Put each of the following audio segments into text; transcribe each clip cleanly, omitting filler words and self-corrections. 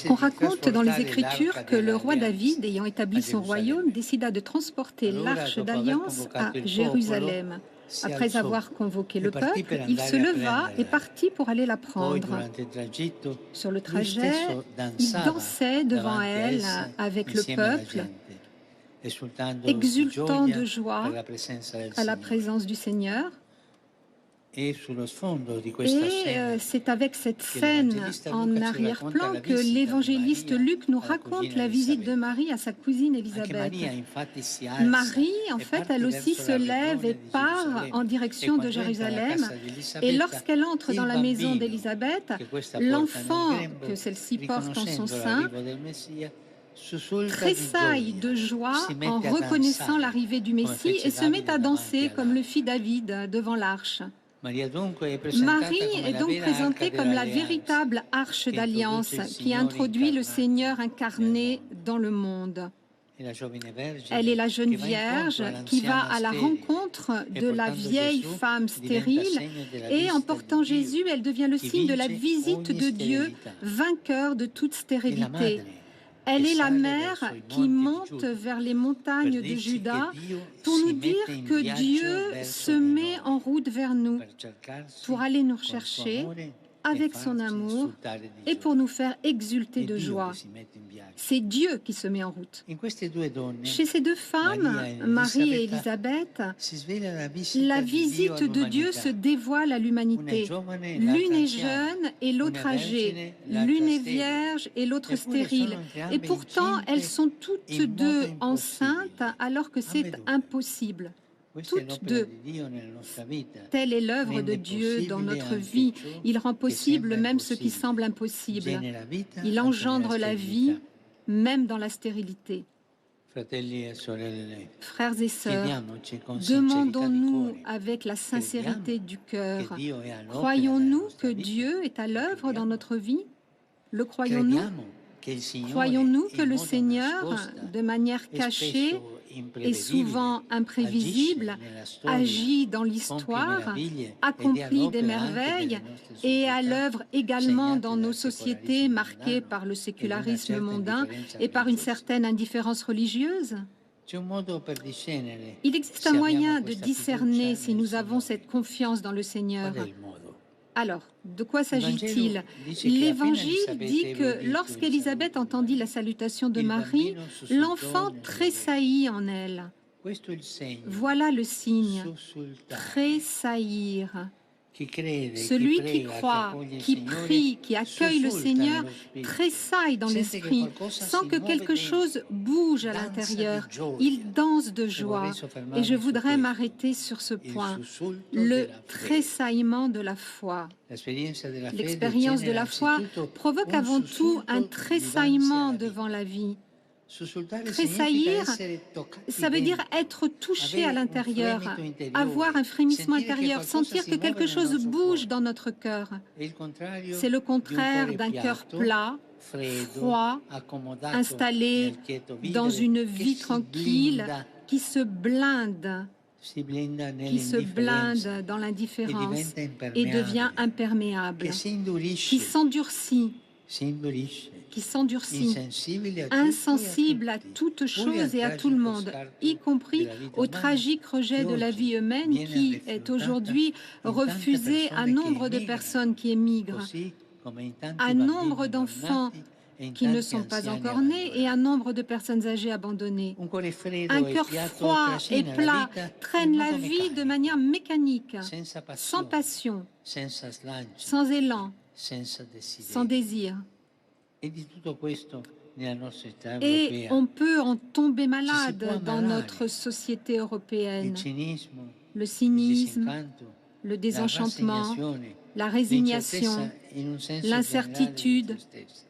On raconte dans les Écritures que le roi David, ayant établi son royaume, décida de transporter l'Arche d'Alliance à Jérusalem. Après avoir convoqué le peuple, il se leva et partit pour aller la prendre. Sur le trajet, il dansait devant elle avec le peuple, exultant de joie à la présence du Seigneur. Et c'est avec cette scène en arrière-plan que l'évangéliste Luc nous raconte la visite de Marie à sa cousine Élisabeth. Marie, en fait, elle aussi se lève et part en direction de Jérusalem. Et lorsqu'elle entre dans la maison d'Élisabeth, l'enfant que celle-ci porte en son sein tressaille de joie en reconnaissant l'arrivée du Messie et se met à danser comme le fit David devant l'arche. Marie est donc présentée comme la véritable arche d'alliance qui introduit le Seigneur incarné dans le monde. Elle est la jeune vierge qui va à la rencontre de la vieille femme stérile et en portant Jésus, elle devient le signe de la visite de Dieu, vainqueur de toute stérilité. Elle est la mère qui monte vers les montagnes de Juda pour nous dire que Dieu se met en route vers nous pour aller nous rechercher avec son amour et pour nous faire exulter de joie. C'est Dieu qui se met en route. Chez ces deux femmes, Marie et Élisabeth, la visite de Dieu se dévoile à l'humanité. L'une est jeune et l'autre âgée. L'une est vierge et l'autre stérile. Et pourtant, elles sont toutes deux enceintes alors que c'est impossible. Toutes deux. Telle est l'œuvre de Dieu dans notre vie. Il rend possible même ce qui semble impossible. Il engendre la vie même dans la stérilité. Frères et sœurs, demandons-nous avec la sincérité du cœur, croyons-nous que Dieu est à l'œuvre dans notre vie? Le croyons-nous? Croyons-nous que le Seigneur, de manière cachée et souvent imprévisible, agit dans l'histoire, accomplit des merveilles et est à l'œuvre également dans nos sociétés marquées par le sécularisme mondain et par une certaine indifférence religieuse? Il existe un moyen de discerner si nous avons cette confiance dans le Seigneur. Alors, de quoi s'agit-il? L'Évangile dit que lorsqu'Élisabeth entendit la salutation de Marie, l'enfant tressaillit en elle. Voilà le signe, tressaillir. Celui qui croit, qui prie, qui accueille le Seigneur, tressaille dans l'esprit, sans que quelque chose bouge à l'intérieur. Il danse de joie. Et je voudrais m'arrêter sur ce point, le tressaillement de la foi. L'expérience de la foi provoque avant tout un tressaillement devant la vie. Tressaillir, ça veut dire être touché à l'intérieur, avoir un frémissement intérieur, sentir que quelque chose bouge dans notre cœur. C'est le contraire d'un cœur plat, froid, installé dans une vie tranquille qui se blinde dans l'indifférence et devient imperméable, qui s'endurcit, insensible à toute chose et à tout le monde, y compris au tragique rejet de la vie humaine qui est aujourd'hui refusé à nombre de personnes qui émigrent, à nombre d'enfants qui ne sont pas encore nés et un nombre de personnes âgées abandonnées. Un cœur froid et plat traîne la vie de manière mécanique, sans passion, sans élan, sans désir. Et on peut en tomber malade dans notre société européenne. Le cynisme, le désenchantement, la résignation, l'incertitude,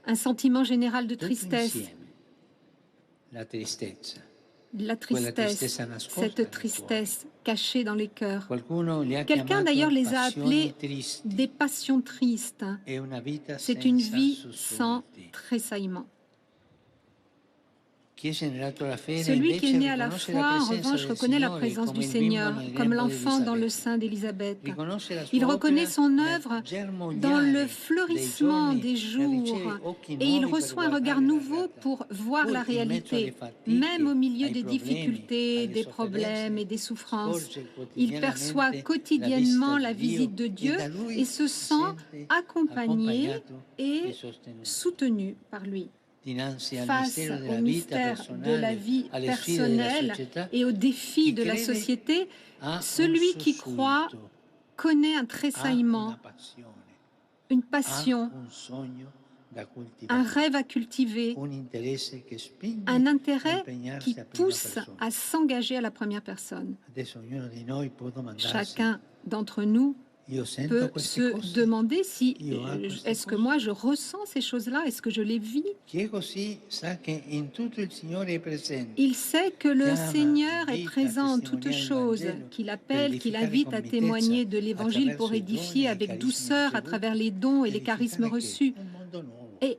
un sentiment général de tristesse. La tristesse, cette tristesse cachée dans les cœurs. Quelqu'un d'ailleurs les a appelés des passions tristes. C'est une vie sans tressaillement. Celui qui est né à la foi, en revanche, reconnaît la présence du Seigneur, comme l'enfant dans le sein d'Élisabeth. Il reconnaît son œuvre dans le fleurissement des jours et il reçoit un regard nouveau pour voir la réalité, même au milieu des difficultés, des problèmes et des souffrances. Il perçoit quotidiennement la visite de Dieu et se sent accompagné et soutenu par lui. Face au mystère de la vie personnelle et aux défis de la société, celui qui croit connaît un tressaillement, une passion, un rêve à cultiver, un intérêt qui pousse à s'engager à la première personne. Chacun d'entre nous peut se demander si est-ce que moi je ressens ces choses-là, est-ce que je les vis. Il sait que le Seigneur est présent en toutes choses, qu'il appelle, qu'il invite à témoigner de l'Évangile pour édifier avec douceur à travers les dons et les charismes reçus. Et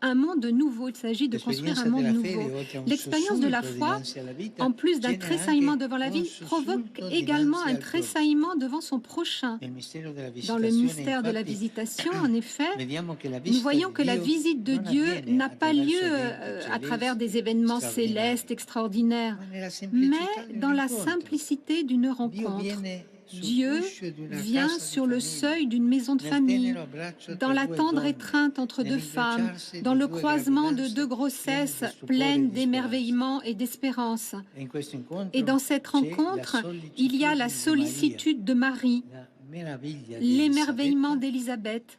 un monde nouveau, il s'agit de construire un monde nouveau. L'expérience de la foi, en plus d'un tressaillement devant la vie, provoque également un tressaillement devant son prochain. Dans le mystère de la visitation, en effet, nous voyons que la visite de Dieu n'a pas lieu à travers des événements célestes extraordinaires, mais dans la simplicité d'une rencontre. Dieu vient sur le seuil d'une maison de famille, dans la tendre étreinte entre deux femmes, dans le croisement de deux grossesses pleines d'émerveillement et d'espérance. Et dans cette rencontre, il y a la sollicitude de Marie, l'émerveillement d'Élisabeth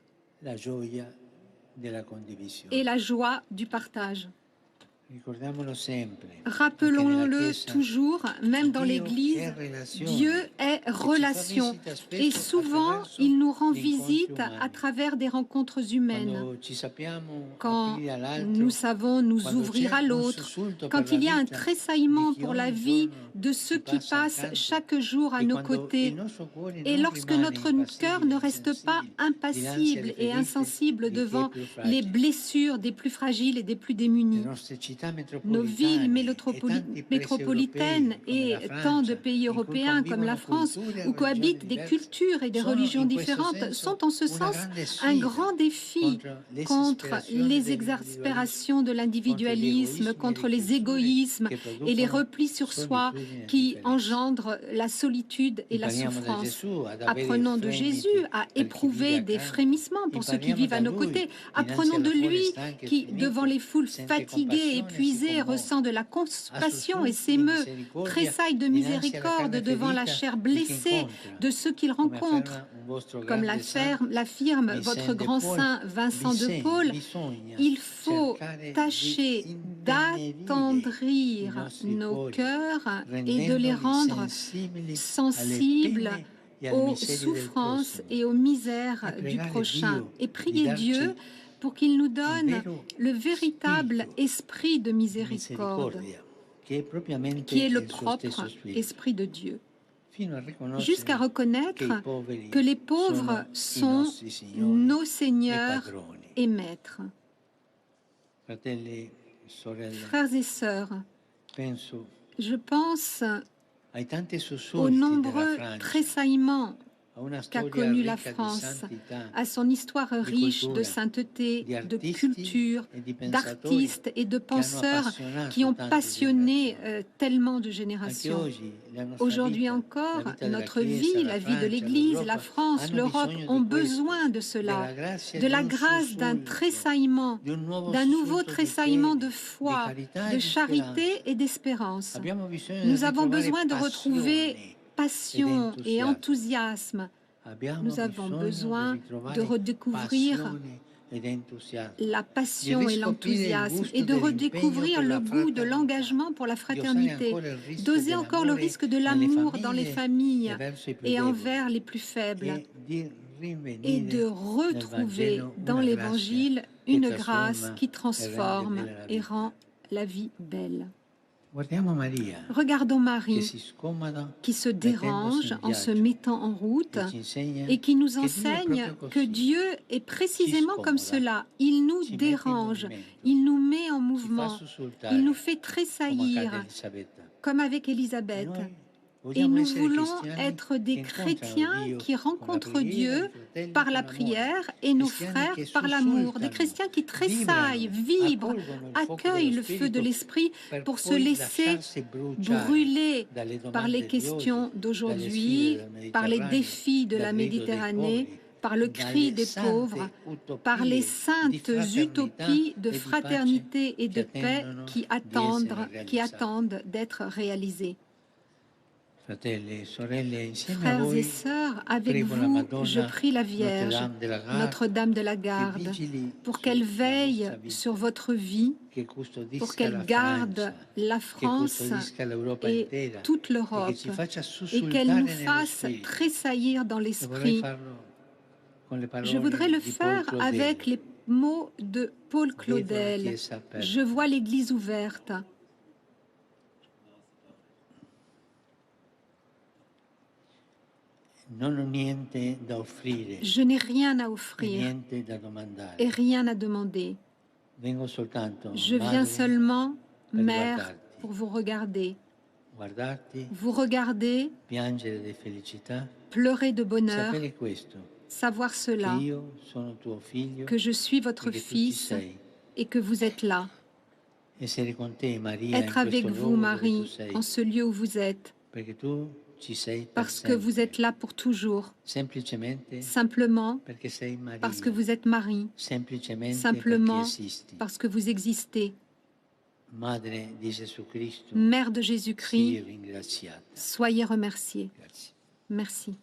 et la joie du partage. Rappelons-le toujours, même dans l'Église, Dieu est relation et souvent il nous rend visite à travers des rencontres humaines. Quand nous savons nous ouvrir à l'autre, quand il y a un tressaillement pour la vie de ceux qui passent chaque jour à nos côtés et lorsque notre cœur ne reste pas impassible et insensible devant les blessures des plus fragiles et des plus démunis. Nos villes métropolitaines et tant de pays européens comme la France, où cohabitent des cultures et des religions différentes, sont en ce sens un grand défi contre les exaspérations de l'individualisme, contre les égoïsmes et les replis sur soi qui engendrent la solitude et la souffrance. Apprenons de Jésus à éprouver des frémissements pour ceux qui vivent à nos côtés. Apprenons de lui qui, devant les foules fatiguées, épuisées, ressent de la compassion et s'émeut, tressaille de miséricorde devant la chair blessée de ceux qu'il rencontre. Comme l'affirme votre grand saint Vincent de Paul, il faut tâcher d'attendrir nos cœurs et de les rendre sensibles aux souffrances et aux misères du prochain. Et prier Dieu pour qu'il nous donne le véritable esprit de miséricorde, qui est le propre esprit de Dieu, jusqu'à reconnaître que les pauvres sont nos seigneurs et maîtres. Frères et sœurs, je pense aux nombreux tressaillements qu'a connu la France, à son histoire riche de sainteté, de culture, d'artistes et de penseurs qui ont passionné tellement de générations. Aujourd'hui encore, notre vie, la vie de l'Église, la France, l'Europe ont besoin de cela, de la grâce d'un tressaillement, d'un nouveau tressaillement de foi, de charité et d'espérance. Nous avons besoin de retrouver passion et enthousiasme. Nous avons besoin de redécouvrir la passion et l'enthousiasme et de redécouvrir le goût de l'engagement pour la fraternité, d'oser encore le risque de l'amour dans les familles et envers les plus faibles, et de retrouver dans l'Évangile une grâce qui transforme et rend la vie belle. Regardons Marie qui se dérange en se mettant en route et qui nous enseigne que Dieu est précisément comme cela. Il nous dérange, il nous met en mouvement, il nous fait tressaillir, comme avec Élisabeth. Et nous voulons être des chrétiens qui rencontrent Dieu par la prière et nos frères par l'amour. Des chrétiens qui tressaillent, vibrent, accueillent le feu de l'Esprit pour se laisser brûler par les questions d'aujourd'hui, par les défis de la Méditerranée, par le cri des pauvres, par les saintes utopies de fraternité et de paix qui attendent d'être réalisées. Frères et sœurs, avec vous, je prie la Vierge, Notre-Dame de la Garde, pour qu'elle veille sur votre vie, pour qu'elle garde la France et toute l'Europe, et qu'elle nous fasse tressaillir dans l'esprit. Je voudrais le faire avec les mots de Paul Claudel. Je vois l'Église ouverte. Je n'ai rien à offrir et rien à demander. Je viens seulement, Mère, pour vous regarder. Vous regarder, pleurer de bonheur, savoir cela, que je suis votre fils et que vous êtes là. Être avec vous, Marie, en ce lieu où vous êtes, parce que vous êtes là pour toujours, simplement parce que vous êtes Marie, simplement parce que vous existez. Mère de Jésus-Christ, soyez remerciée. Merci.